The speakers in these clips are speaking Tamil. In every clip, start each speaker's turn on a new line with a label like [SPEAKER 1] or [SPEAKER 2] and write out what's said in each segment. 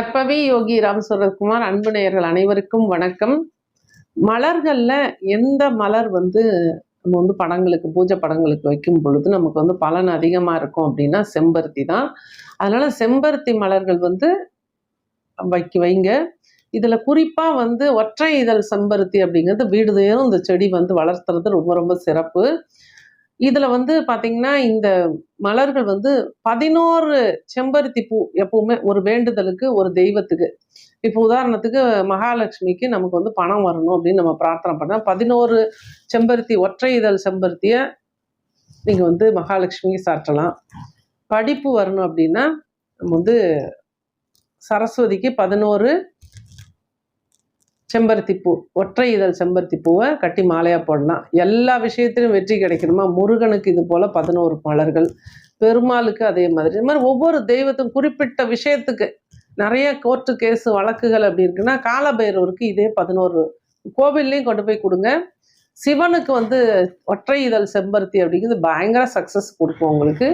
[SPEAKER 1] நற்பவி யோகி ராம் சரத்குமார் அன்பு நேயர்கள் அனைவருக்கும் வணக்கம். மலர்கள்ல எந்த மலர் நம்ம படங்களுக்கு பூஜை படங்களுக்கு வைக்கும் பொழுது நமக்கு பலன் அதிகமா இருக்கும் அப்படின்னா செம்பருத்தி தான். அதனால செம்பருத்தி மலர்கள் வைங்க. இதுல குறிப்பா ஒற்றை இதழ் செம்பருத்தி அப்படிங்கிறது வீடு தேரும் இந்த செடி வளர்த்துறது ரொம்ப ரொம்ப சிறப்பு. இதுல பாத்தீங்கன்னா இந்த மலர்கள் 11 செம்பருத்தி பூ எப்பவுமே ஒரு வேண்டுதலுக்கு ஒரு தெய்வத்துக்கு. இப்போ உதாரணத்துக்கு மகாலட்சுமிக்கு நமக்கு பணம் வரணும் அப்படின்னு நம்ம பிரார்த்தனை பண்ணா 11 செம்பருத்தி ஒற்றை இதழ் செம்பருத்திய நீங்க மகாலட்சுமிக்கு சாற்றலாம். படிப்பு வரணும் அப்படின்னா நம்ம சரஸ்வதிக்கு 11 செம்பருத்தி பூ ஒற்றை இதழ் செம்பருத்தி பூவை கட்டி மாலையா போடலாம். எல்லா விஷயத்திலும் வெற்றி கிடைக்கணுமா, முருகனுக்கு இது போல 11 மலர்கள், பெருமாளுக்கு அதே மாதிரி. இது மாதிரி ஒவ்வொரு தெய்வத்தும் குறிப்பிட்ட விஷயத்துக்கு நிறைய கோர்ட்டு கேஸ் வழக்குகள் அப்படி இருக்குன்னா காலபைரவருக்கு இதே 11 கோவில்லையும் கொண்டு போய் கொடுங்க. சிவனுக்கு ஒற்றை இதழ் செம்பருத்தி அப்படிங்கிறது பயங்கர சக்சஸ் கொடுக்கும் உங்களுக்கு.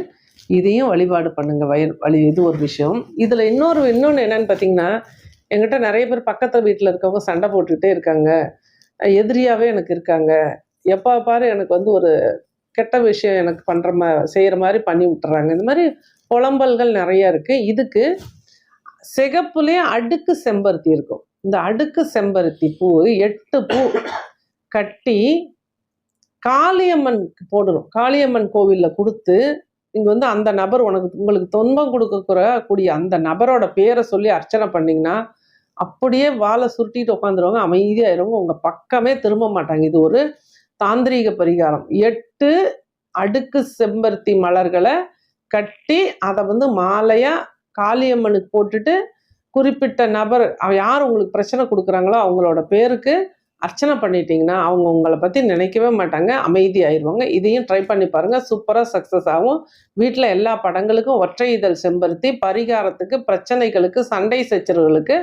[SPEAKER 1] இதையும் வழிபாடு பண்ணுங்க. இது ஒரு விஷயம். இதுல இன்னொன்று என்னன்னு பார்த்தீங்கன்னா, என்கிட்ட நிறைய பேர் பக்கத்து வீட்டில் இருக்கவங்க சண்டை போட்டுக்கிட்டே இருக்காங்க, எதிரியாவே எனக்கு இருக்காங்க. எப்போ பாரு எனக்கு ஒரு கெட்ட விஷயம் எனக்கு செய்கிற மாதிரி பண்ணி விட்டுறாங்க. இந்த மாதிரி புலம்பல்கள் நிறைய இருக்கு. இதுக்கு சிகப்புலேயே அடுக்கு செம்பருத்தி இருக்கும். இந்த அடுக்கு செம்பருத்தி பூ 8 பூ கட்டி காளியம்மனுக்கு போடணும். காளியம்மன் கோவிலில் கொடுத்து நீங்கள் அந்த நபர் உங்களுக்கு துன்பம் கொடுக்கக்கூடிய அந்த நபரோட பேரை சொல்லி அர்ச்சனை பண்ணிங்கன்னா அப்படியே வாழை சுருட்டிட்டு உட்காந்துருவாங்க, அமைதியாயிருவாங்க, உங்கள் பக்கமே திரும்ப மாட்டாங்க. இது ஒரு தாந்திரீக பரிகாரம். 8 அடுக்கு செம்பருத்தி மலர்களை கட்டி அதை மாலையாக காளியம்மனுக்கு போட்டுட்டு குறிப்பிட்ட நபர் யார் உங்களுக்கு பிரச்சனை கொடுக்குறாங்களோ அவங்களோட பேருக்கு அர்ச்சனை பண்ணிட்டீங்கன்னா அவங்க உங்களை பற்றி நினைக்கவே மாட்டாங்க, அமைதியாயிருவாங்க. இதையும் ட்ரை பண்ணி பாருங்கள், சூப்பராக சக்ஸஸ் ஆகும். வீட்டில் எல்லா படங்களுக்கும் ஒற்றை இதழ் செம்பருத்தி, பரிகாரத்துக்கு, பிரச்சனைகளுக்கு, சண்டை சச்சரவுகளுக்கு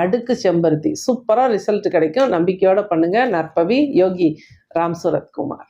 [SPEAKER 1] அடுக்கு செம்பருத்தி, சூப்பராக ரிசல்ட் கிடைக்கும். நம்பிக்கையோடு பண்ணுங்கள். நற்பவி யோகி ராம் சரத்குமார்.